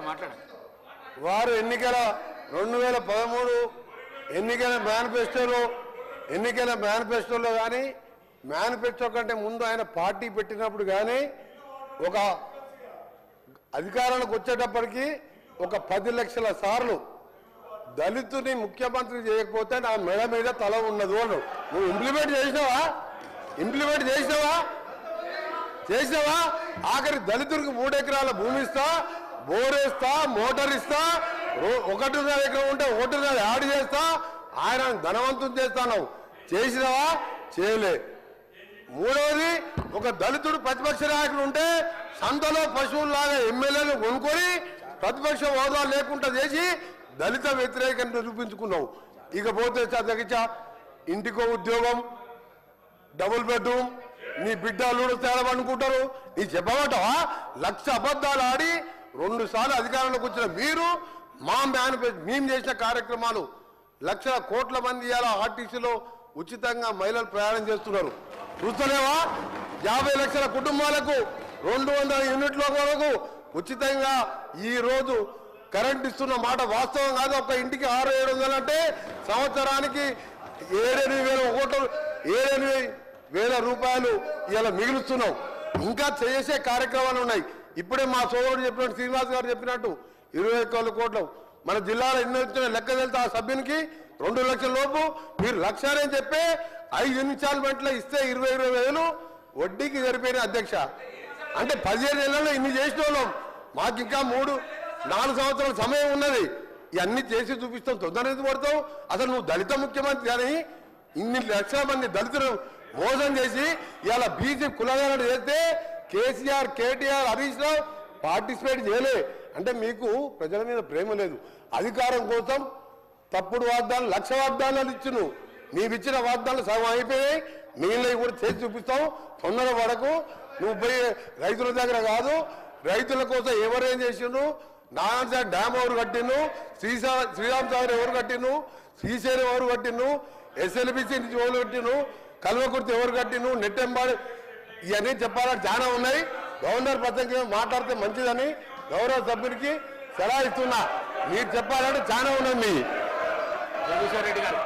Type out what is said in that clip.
మాట్లాడండి. వారు ఎన్నికల 2013 ఎన్నికల మేనిఫెస్టోలో కానీ మేనిఫెస్టో కంటే ముందు ఆయన పార్టీ పెట్టినప్పుడు కానీ ఒక అధికారానికి వచ్చేటప్పటికి ఒక 10 లక్షల సార్లు దళితుని ముఖ్యమంత్రి చేయకపోతే నా మెడ మీద తల ఉన్నది వాళ్ళు. నువ్వు ఇంప్లిమెంట్ చేసినావా? ఆఖరి దళితుడికి 3 ఎకరాల భూమి ఇస్తా, బోరేస్తా, మోటార్ ఇస్తా, 1.5 ఎకరం ఉంటే 1.5 యాడ్ చేస్తా, ఆయన ధనవంతం చేస్తాను. చేసినావా? చేయలే. మూడవది, ఒక దళితుడు ప్రతిపక్ష నాయకులు ఉంటే సంతలో పశువుల్లాగా ఎమ్మెల్యేలు కొనుక్కొని ప్రతిపక్ష హోదా లేకుండా చేసి దళిత వ్యతిరేకం నిరూపించుకున్నావు. ఇకపోతే చదివించా ఇంటికో ఉద్యోగం, డబుల్ బెడ్రూమ్, నీ బిడ్డలు తేలబడుకుంటారు. నీ చెప్పమంటావా? 1,00,000 అబద్ధాలు ఆడి 2 సార్లు అధికారంలోకి వచ్చిన మీరు మేము చేసిన కార్యక్రమాలు లక్షల కోట్ల మంది ఇలా ఆర్టీసీలో ఉచితంగా మహిళలు ప్రయాణం చేస్తున్నారు. చూస్తలేవా? 50 లక్షల కుటుంబాలకు 200 యూనిట్ల వరకు ఉచితంగా ఈ రోజు కరెంట్ ఇస్తున్న మాట వాస్తవం కాదు. ఒక ఇంటికి 600-700 అంటే సంవత్సరానికి 7,000 రూపాయలు ఇలా మిగులుస్తున్నాం. ఇంకా చేసే కార్యక్రమాలు ఉన్నాయి. ఇప్పుడే మా సోదరుడు చెప్పినట్టు, శ్రీనివాస్ గారు చెప్పినట్టు 21 కోట్లు మన జిల్లాలో ఎన్ని వచ్చిన లెక్క వెళ్తే ఆ సభ్యునికి 2 లక్షల లోపు మీరు 1,00,000 అని చెప్పి 5 ఇన్స్టాల్మెంట్లో ఇస్తే 20,000 వడ్డీకి సరిపోయిన అధ్యక్ష. అంటే 15 నెలల్లో ఇన్ని చేసిన వాళ్ళం. మాకు ఇంకా 3-4 సంవత్సరాల సమయం ఉన్నది. ఇవన్నీ చేసి చూపిస్తాం. తొందర పడతావు. అసలు నువ్వు దళిత ముఖ్యమంత్రి అని ఇన్ని లక్షల మంది దళితులు మోసం చేసి ఇలా బీసీ కులగాలను చేస్తే కేసీఆర్, కేటీఆర్, హరీష్ రావు పార్టిసిపేట్ చేయలే. అంటే మీకు ప్రజల మీద ప్రేమ లేదు. అధికారం కోసం తప్పుడు వాగ్దానాలు, 1,00,000 వాగ్దానాలు ఇచ్చును. నీవిచ్చిన వాగ్దానాలు సగం అయిపోయాయి. మిగిలినవి కూడా చేసి చూపిస్తాం. తొందర పడకు. నువ్వు పోయి రైతుల దగ్గర కాదు, రైతుల కోసం ఎవరేం చేసిండు, నారాయణ డ్యామ్ ఎవరు కట్టిండు, శ్రీరామ్ సాగర్ ఎవరు కట్టిండు, శ్రీశైలం ఎవరు కట్టిండు, SLBC నుంచి ఎవరు కట్టిండు, కల్వకుర్తి ఎవరు కట్టిండు, నెట్టెంబాడు, ఇవన్నీ చెప్పాలని చాలా ఉన్నాయి. గవర్నర్ ప్రసంగం మాట్లాడితే మంచిదని గౌరవ సభ్యునికి సలహా ఇస్తున్నా. మీరు చెప్పాలంటే చాలా ఉన్నాయి. రెడ్డి గారు